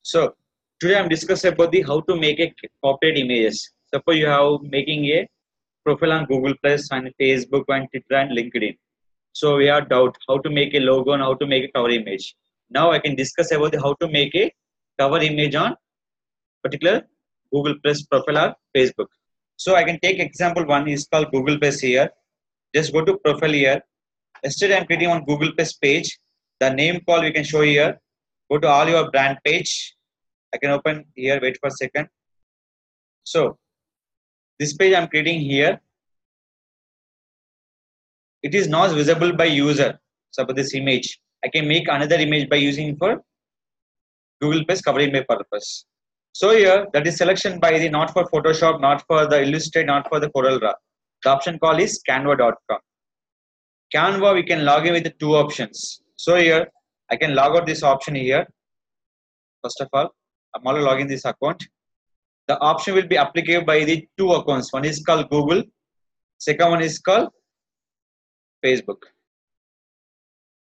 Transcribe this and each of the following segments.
So today I'm discussing about the how to make a corporate images. Suppose you have making a profile on Google Plus and Facebook and Twitter and LinkedIn. So we have doubt how to make a logo and how to make a cover image. Now I can discuss about the how to make a cover image on particular Google Plus profile or Facebook. So I can take example one is called Google Plus here. Just go to profile here. Yesterday I'm creating on Google Plus page. The name call we can show here. Go to all your brand page. I can open here. Wait for a second. So this page I'm creating here. It is not visible by user. Suppose this image. I can make another image by using for Google Plus cover image purpose. So here that is selection by the not for Photoshop, not for the Illustrator, not for the CorelDRAW. The option call is Canva.com. Canva we can log in with the two options. So here I can log out this option here. First of all, I'm already logging this account. The option will be applicable by the two accounts. One is called Google. Second one is called Facebook.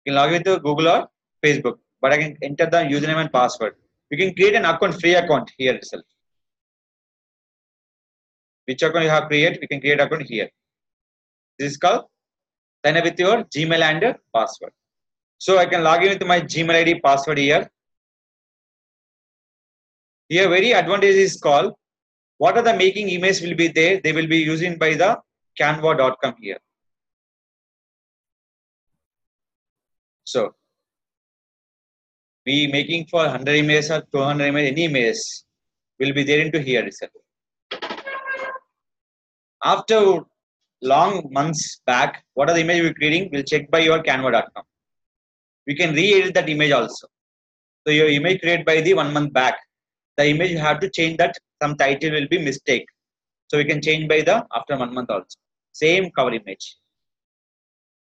You can log in with Google or Facebook, but I can enter the username and password. You can create an account, free account here itself. Which account you have created, we can create account here. This is called sign up with your Gmail and password. So I can log in with my Gmail ID password here. Here very advantage is called what are the making images will be there. They will be using by the Canva.com here. So we making for 100 images or 200 images, any images will be there into here itself. After long months back, what are the image we're creating? We'll check by your Canva.com. We can re-edit that image also. So your image created by the 1 month back, the image you have to change that some title will be mistake. So we can change by the after 1 month also. Same cover image.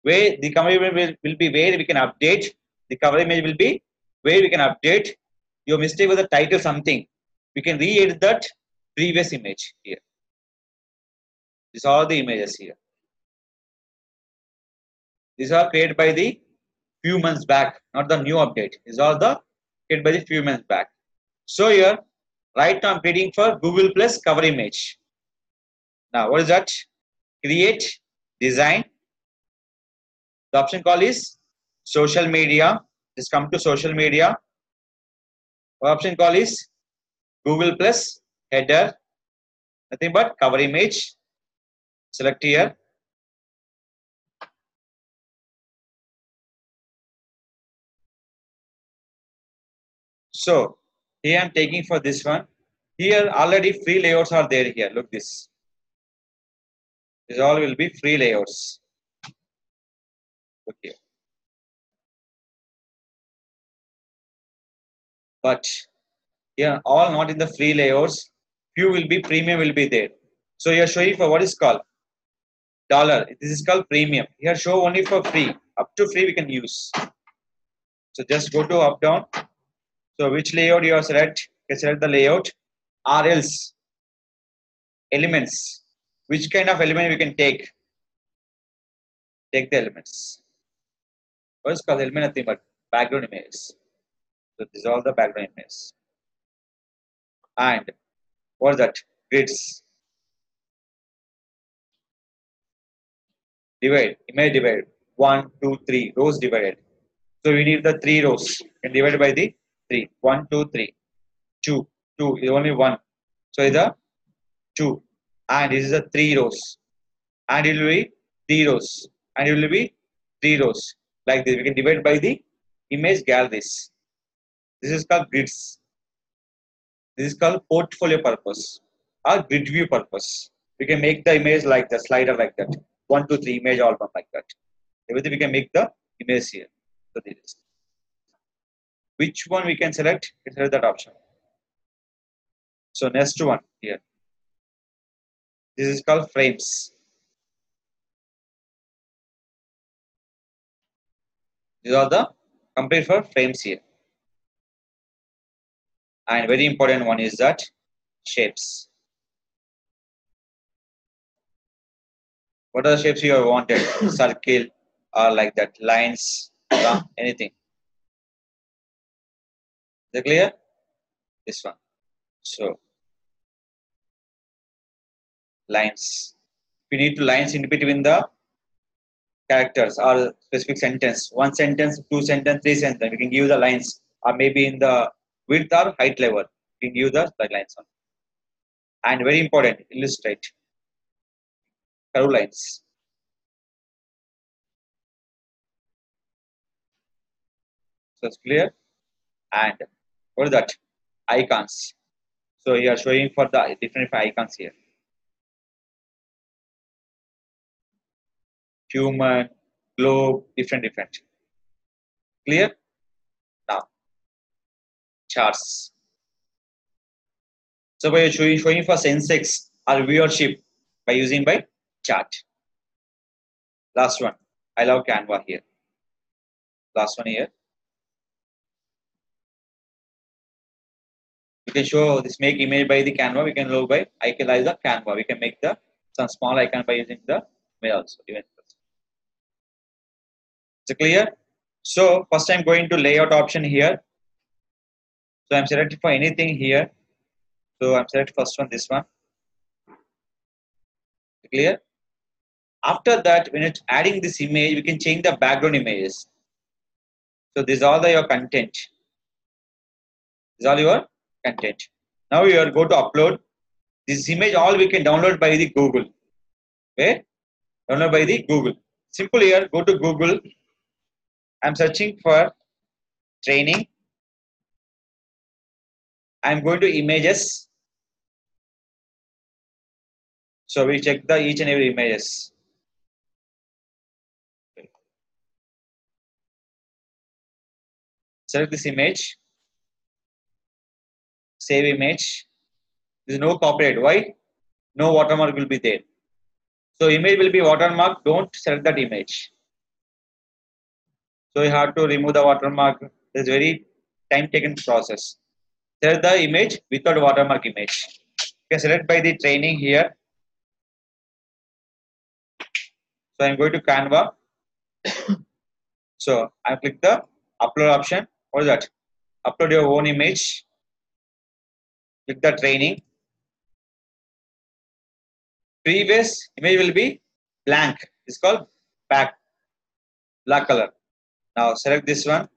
Where the cover image will be where we can update. The cover image will be where we can update. Your mistake with the title something. We can re-edit that previous image here. These are the images here. These are created by the few months back, not the new update. These are the created by the few months back. So here, right now I'm creating for Google Plus cover image. Now what is that? Create, design. The option call is social media. Just come to social media. The option call is Google Plus header. Nothing but cover image. Select here. So here I'm taking for this one. Here already free layouts are there here. Look this. These all will be free layouts. Okay. But here all not in the free layouts. Few will be premium will be there. So here showing for what is called dollar. This is called premium. Here show only for free. Up to free we can use. So just go to up down. So which layout you are select? You can select the layout or else elements. Which kind of element we can take? Take the elements. What is called element? Nothing but background images. So these are all the background images. And what is that? Grids. Divide. Image divide. 1, 2, 3. Rows divided. So we need the 3 rows. And divide by the 3. 1, 2, 3. 2. 2 is only 1. So it's a 2. And this is a 3 rows. And it will be 3 rows. And it will be 3 rows. Like this. We can divide by the image galleries. This is called grids. This is called portfolio purpose or grid view purpose. We can make the image like the slider like that. 1, 2, 3 image album like that. Everything we can make the image here. So this is. Which one we can select? We can select that option. So next one here. This is called frames. These are the complete for frames here. And very important one is that shapes. What are the shapes you have wanted? Circle or like that, lines, anything. Is it clear? this one. So lines. We need to lines in between the characters or specific sentence. One sentence, two sentence, three sentence. We can give the lines, or maybe in the width or height level. We can give the lines on. And very important, illustrate curve lines. So it's clear. And what is that? Icons. So you are showing for the different icons here. Human, globe, different. Clear? Now, charts. So by showing for Sensex or viewership by using by chart. Last one. I love Canva here. Last one here. We can show this make image by the Canva. We can load by iconize the Canva. We can make the some small icon by using the mail also. Even it's clear. So first I'm going to layout option here. So I'm selecting for anything here. So I'm selecting first one, this one. Clear. After that, when it's adding this image, we can change the background images. So this is all your content. This is all your content. Now you are go to upload. This image all we can download by the Google. Where? Download by the Google. Simple here, go to Google. I'm searching for training. I'm going to images. So we check the each and every images. Select this image. Save image. There is no copyright. Why? No watermark will be there. So image will be watermark. Don't select that image. So you have to remove the watermark. It's very time taken process. Select the image without watermark image. You can select by the training here. So I'm going to Canva. So I click the upload option. What is that? Upload your own image. Click the training. Previous image will be blank. It's called black color. Now select this one.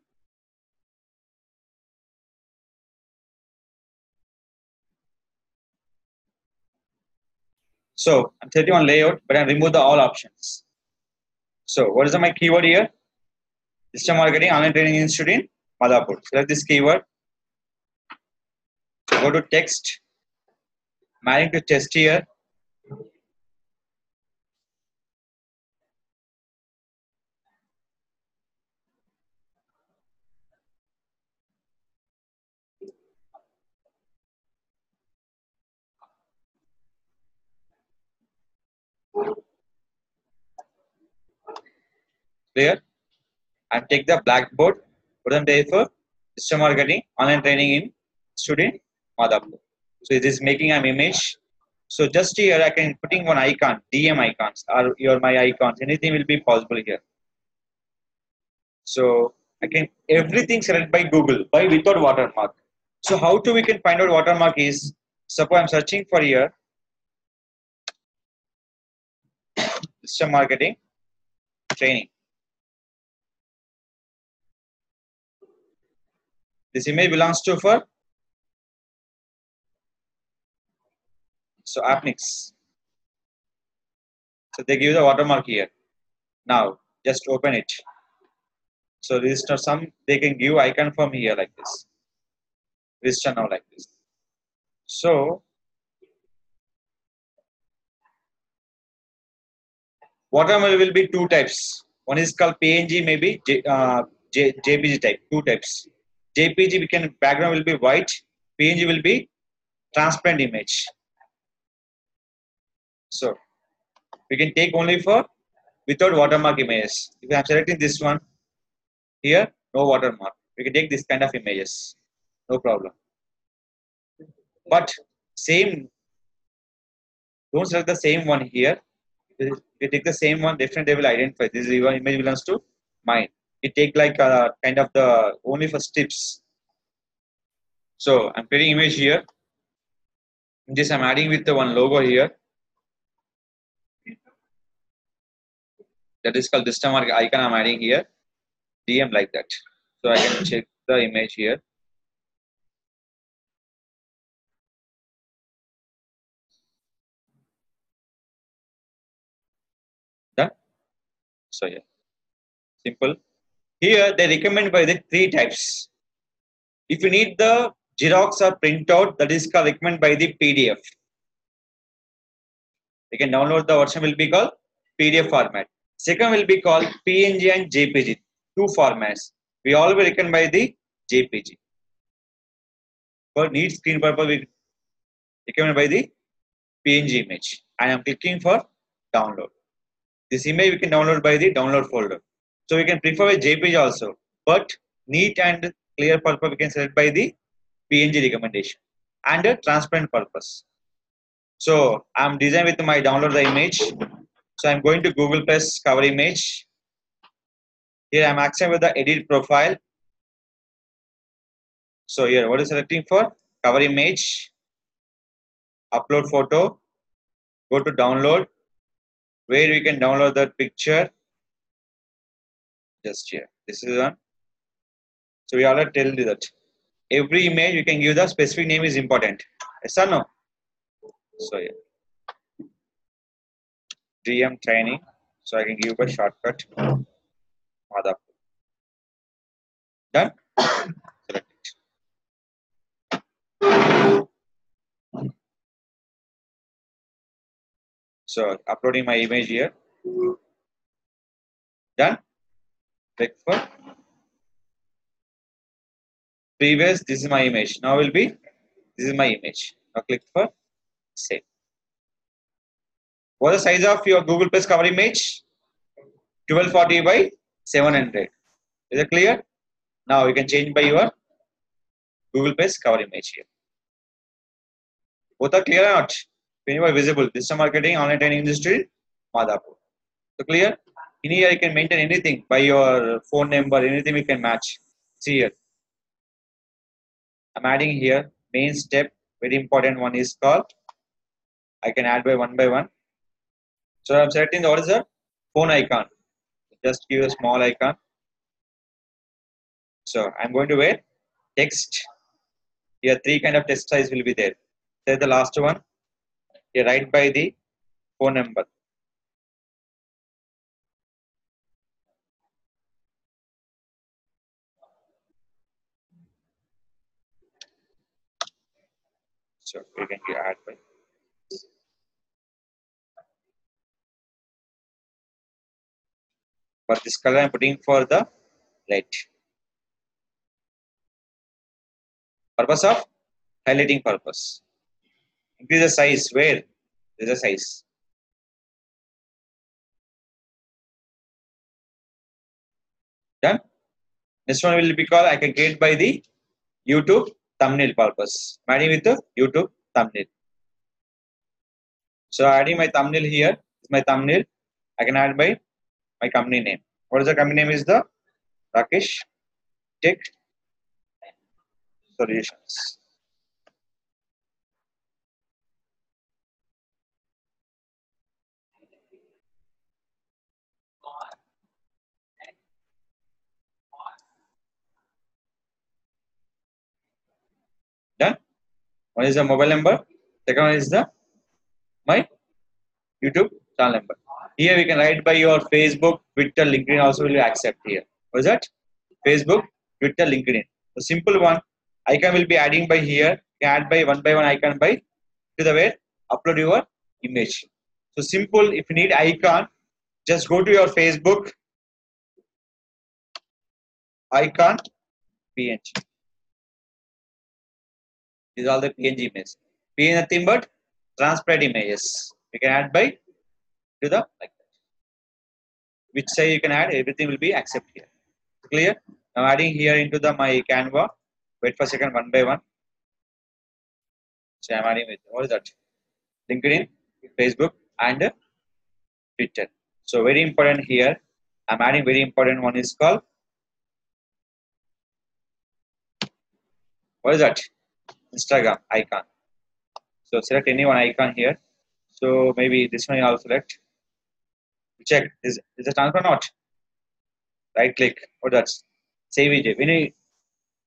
So I'm setting on layout, but I remove the all options. So what is my keyword here? Digital marketing online training institute in Madhapur. Select this keyword. Go to text. Marrying to test here. Clear. And take the blackboard. Put them there for digital marketing online training in student Madhapur. So it is making an image. So just here I can putting one icon, DM icons or your my icons. Anything will be possible here. So I can everything selected by Google by without watermark. So how to we can find out watermark is suppose I'm searching for here digital marketing training. This image belongs to for so Appnix. So they give the watermark here. Now just open it. So register some they can give icon from here like this. Register now like this. So watermark will be two types. One is called PNG, maybe JPG type. Two types. JPG we can background will be white. PNG will be transparent image. So we can take only for without watermark images. If I am selecting this one here, no watermark. We can take this kind of images, no problem. But same, don't select the same one here. If you take the same one, definitely they will identify this image belongs to mine. It take like kind of the only for strips. So I'm creating image here. In this I'm adding with the one logo here. That is called this time icon I'm adding here. DM like that. So I can check the image here. Done. So yeah, simple. Here they recommend by the three types. If you need the Xerox or printout, that is called recommend by the PDF. You can download the version will be called PDF format. Second will be called PNG and JPG. Two formats. We always recommend by the JPG. For need screen purpose, we recommend by the PNG image. I am clicking for download. This image we can download by the download folder. So we can prefer a JPG also, but neat and clear purpose we can select by the PNG recommendation and a transparent purpose. So I'm designing with my download the image. So I'm going to Google Plus cover image. Here I'm accepting with the edit profile. So here what is selecting for cover image, upload photo, go to download, where we can download that picture. Just here. This is one. So we already tell you that every image you can give the specific name is important. Yes or no? So yeah. DM training. So I can give a shortcut. Madhav. Done. Select it. So uploading my image here. Done. Click for previous. This is my image. Now will be this is my image. Now click for save. What is the size of your Google Plus cover image? 1240 by 700. Is it clear? Now you can change by your Google Plus cover image here. Both are clear or not? Anyway, visible. Digital marketing, online training industry, Madhapur. So clear? In here you can maintain anything by your phone number, anything we can match. See here. I'm adding here main step. Very important one is called. I can add by one. So I'm selecting what is the phone icon. Just give a small icon. So I'm going to wear text. Here three kind of text size will be there. There's the last one. Here write by the phone number. So we can add by. But this color I'm putting for the red. Purpose of highlighting purpose. Increase the size. Where? There's a size. Done. This one will be called I can create by the YouTube thumbnail purpose. Adding with the YouTube thumbnail. So adding my thumbnail here. Is my thumbnail. I can add by my company name. What is the company name? Is the Rakesh Tech Solutions. Done. One is the mobile number. Second one is the my YouTube channel number. Here we can write by your Facebook, Twitter, LinkedIn also will accept here. What is that? Facebook, Twitter, LinkedIn. The simple one icon will be adding by here. You can add by one icon by to the where upload your image. So simple. If you need icon, just go to your Facebook icon PNG. These are all the PNG images. PNG nothing but transparent images. You can add by to the like that. Which size you can add, everything will be accepted here. Clear? Now adding here into the my Canva. Wait for a second, one by one. So I'm adding with what is that? LinkedIn, Facebook, and Twitter. So very important here. I'm adding very important one is called what is that? Instagram icon. So select any one icon here. So maybe this one I'll select. Check is it transfer or not? Right click. Or that's save it.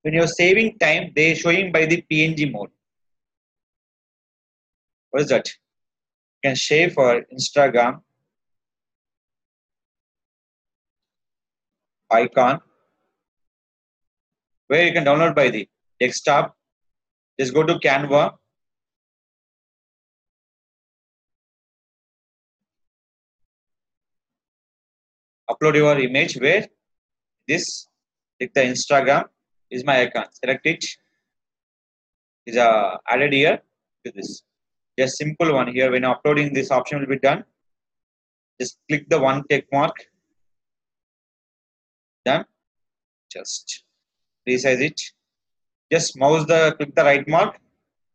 When you're saving time, they showing by the PNG mode. What is that? You can save for Instagram icon where you can download by the desktop. Just go to Canva. Upload your image where this click the Instagram is my icon. Select it. Is added here to this. Just simple one here. When uploading, this option will be done. Just click the one tick mark. Done. Just resize it. Just click the right mark.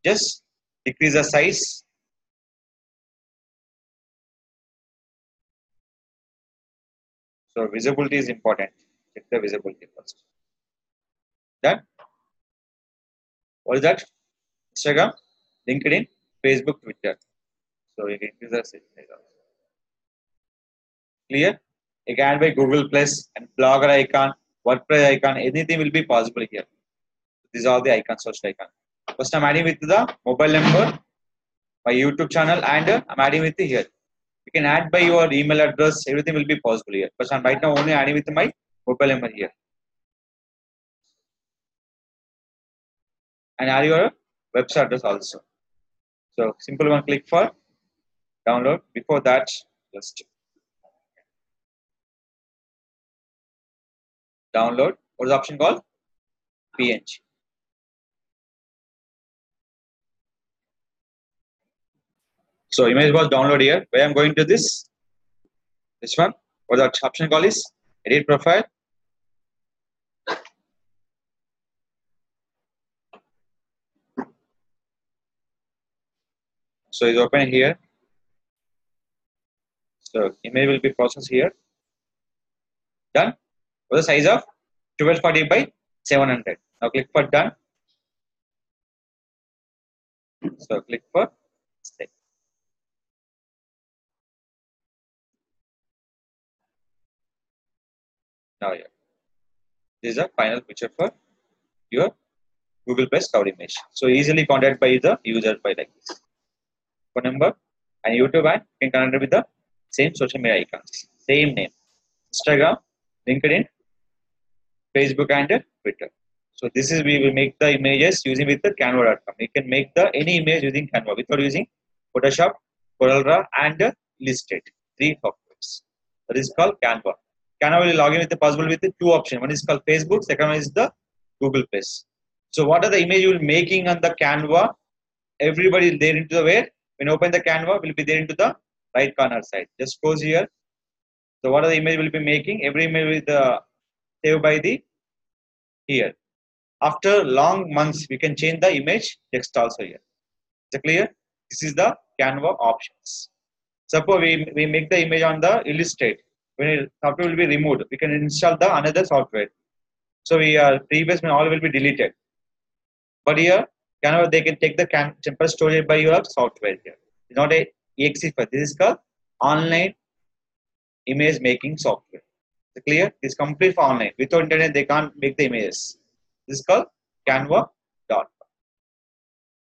Just decrease the size. So visibility is important. Check the visibility first. Done. What is that? Instagram, LinkedIn, Facebook, Twitter. So you can increase the size. Clear? You can add by Google Plus and Blogger icon, WordPress icon. Anything will be possible here. These are the icons, social icon. First, I'm adding with the mobile number, my YouTube channel, and I'm adding with the here. You can add by your email address. Everything will be possible here. But I'm right now only adding with my mobile number here. And add your website address also. So simple one, click for download. Before that, just download. What is the option called? PNG. So image was download here. Where I'm going to this one. What the option call is edit profile. So it's open here. So image will be processed here. Done. What the size of 1240 by 700. Now click for done. So click for save. Now here. This is a final picture for your Google Plus cover image. So easily contact by the user by like this. Phone number and YouTube and you can connect with the same social media icons. Same name. Instagram, LinkedIn, Facebook and Twitter. So this is we will make the images using with the Canva.com. You can make the any image using Canva without using Photoshop, CorelDRAW and Illustrator. 3 softwares. That is called Canva. Canva will log in with the possible with the 2 options. One is called Facebook, second one is the Google Plus. So what are the image you will making on the Canva? Everybody is there into the where? When you open the Canva, will be there into the right corner side. Just goes here. So what are the image will be making? Every image will saved by the here. After long months, we can change the image text also here. Is it clear? This is the Canva options. Suppose we make the image on the Illustrate. When software will be removed, we can install the another software. So we previous one all will be deleted. But here, Canva they can take the temporary storage by your software here. It's not a exe file. This is called online image making software. Is it clear? It's complete for online. Without internet, they can't make the images. This is called Canva